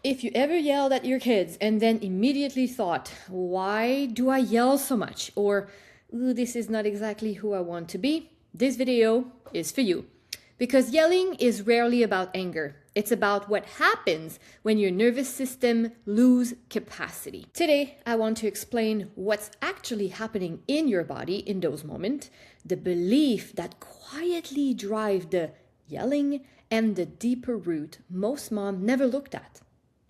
If you ever yelled at your kids and then immediately thought, why do I yell so much? Or, ooh, this is not exactly who I want to be, this video is for you. Because yelling is rarely about anger. It's about what happens when your nervous system loses capacity. Today, I want to explain what's actually happening in your body in those moments, the belief that quietly drive the yelling, and the deeper root most moms never looked at.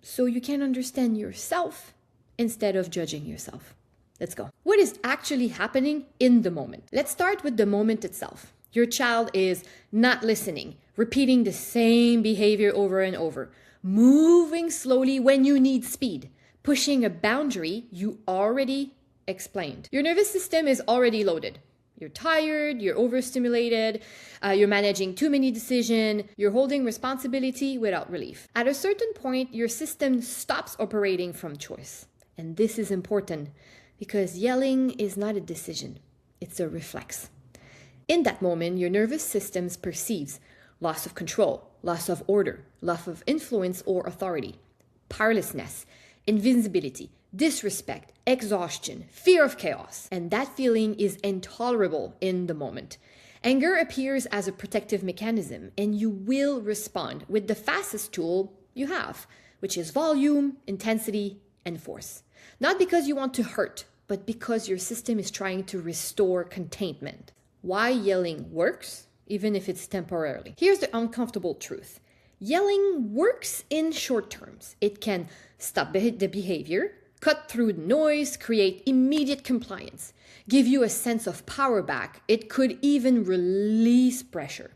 So you can understand yourself instead of judging yourself. Let's go. What is actually happening in the moment? Let's start with the moment itself. Your child is not listening, repeating the same behavior over and over, moving slowly when you need speed, pushing a boundary you already explained. Your nervous system is already loaded. You're tired, you're overstimulated, you're managing too many decisions, you're holding responsibility without relief. At a certain point, your system stops operating from choice. And this is important because yelling is not a decision, it's a reflex. In that moment, your nervous system perceives loss of control, loss of order, loss of influence or authority, powerlessness, invincibility, disrespect, exhaustion, fear of chaos. And that feeling is intolerable in the moment. Anger appears as a protective mechanism, and you will respond with the fastest tool you have, which is volume, intensity, and force. Not because you want to hurt, but because your system is trying to restore containment. Why yelling works, even if it's temporarily. Here's the uncomfortable truth. Yelling works in short terms. It can stop the behavior, cut through the noise, create immediate compliance, give you a sense of power back. It could even release pressure.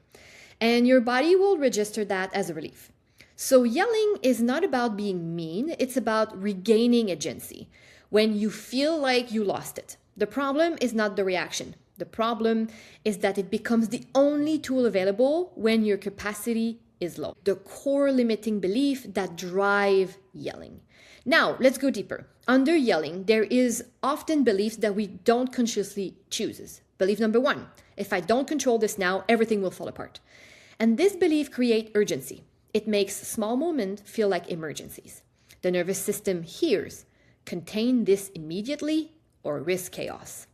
And your body will register that as a relief. So yelling is not about being mean, it's about regaining agency. When you feel like you lost it, the problem is not the reaction. The problem is that it becomes the only tool available when your capacity is low. The core limiting belief that drive yelling. Now, let's go deeper. Under yelling, there is often beliefs that we don't consciously choose. Belief number one, if I don't control this now, everything will fall apart. And this belief creates urgency. It makes small moments feel like emergencies. The nervous system hears, contain this immediately or risk chaos.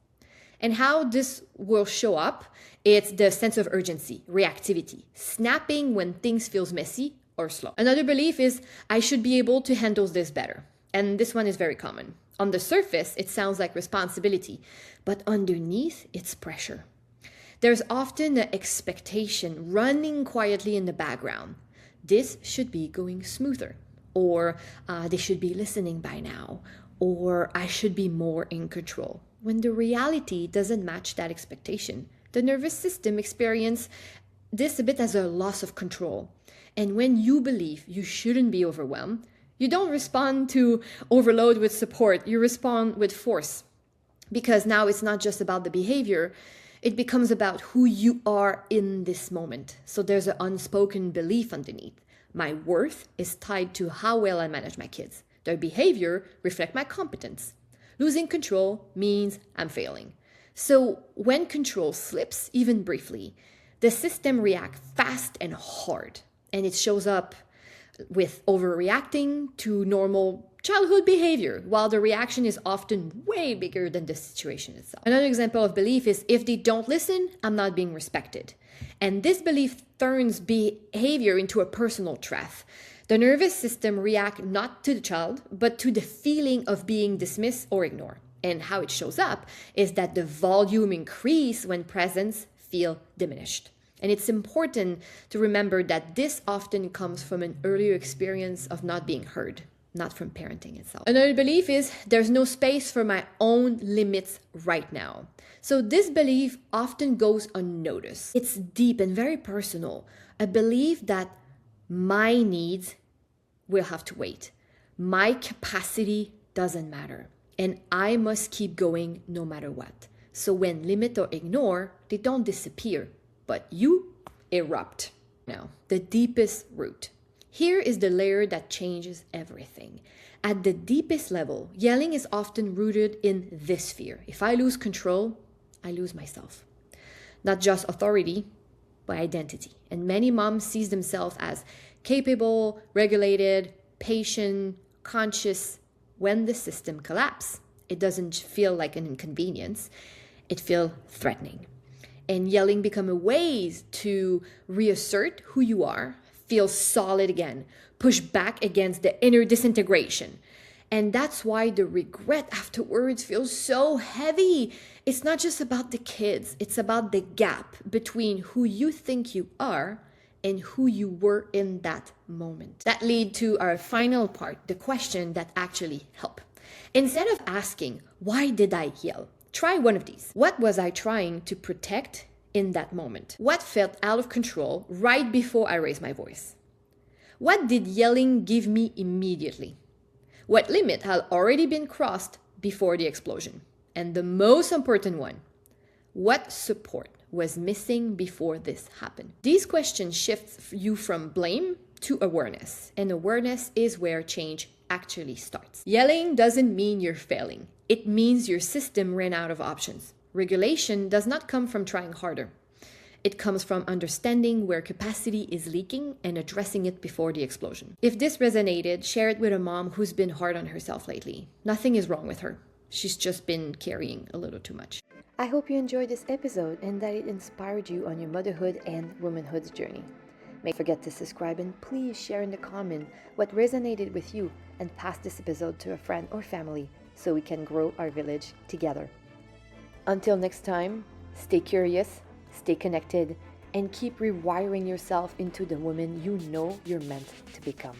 And how this will show up, it's the sense of urgency, reactivity, snapping when things feels messy or slow. Another belief is, I should be able to handle this better. And this one is very common. On the surface, it sounds like responsibility, but underneath, it's pressure. There's often an expectation running quietly in the background. This should be going smoother, or they should be listening by now, or I should be more in control. When the reality doesn't match that expectation, the nervous system experiences this a bit as a loss of control. And when you believe you shouldn't be overwhelmed, you don't respond to overload with support, you respond with force. Because now it's not just about the behavior, it becomes about who you are in this moment. So there's an unspoken belief underneath. My worth is tied to how well I manage my kids. Their behavior reflects my competence. Losing control means I'm failing. So when control slips, even briefly, the system reacts fast and hard. And it shows up with overreacting to normal childhood behavior, while the reaction is often way bigger than the situation itself. Another example of belief is, if they don't listen, I'm not being respected. And this belief turns behavior into a personal threat. The nervous system reacts not to the child, but to the feeling of being dismissed or ignored. And how it shows up is that the volume increases when presence feels diminished. And it's important to remember that this often comes from an earlier experience of not being heard, not from parenting itself. Another belief is, there's no space for my own limits right now. So this belief often goes unnoticed. It's deep and very personal. A belief that my needs will have to wait. My capacity doesn't matter. And I must keep going no matter what. So when limit or ignore, they don't disappear, but you erupt. Now, the deepest root. Here is the layer that changes everything. At the deepest level, yelling is often rooted in this fear. If I lose control, I lose myself. Not just authority, by identity. And many moms sees themselves as capable, regulated, patient, conscious when the system collapses. It doesn't feel like an inconvenience. It feels threatening. And yelling become a way to reassert who you are, feel solid again, push back against the inner disintegration. And that's why the regret afterwards feels so heavy. It's not just about the kids, it's about the gap between who you think you are and who you were in that moment. That leads to our final part, the question that actually help. Instead of asking, why did I yell? Try one of these. What was I trying to protect in that moment? What felt out of control right before I raised my voice? What did yelling give me immediately? What limit had already been crossed before the explosion? And the most important one, what support was missing before this happened? These questions shift you from blame to awareness, and awareness is where change actually starts. Yelling doesn't mean you're failing. It means your system ran out of options. Regulation does not come from trying harder. It comes from understanding where capacity is leaking and addressing it before the explosion. If this resonated, share it with a mom who's been hard on herself lately. Nothing is wrong with her. She's just been carrying a little too much. I hope you enjoyed this episode and that it inspired you on your motherhood and womanhood journey. Don't forget to subscribe and please share in the comment what resonated with you and pass this episode to a friend or family so we can grow our village together. Until next time, stay curious, stay connected, and keep rewiring yourself into the woman you know you're meant to become.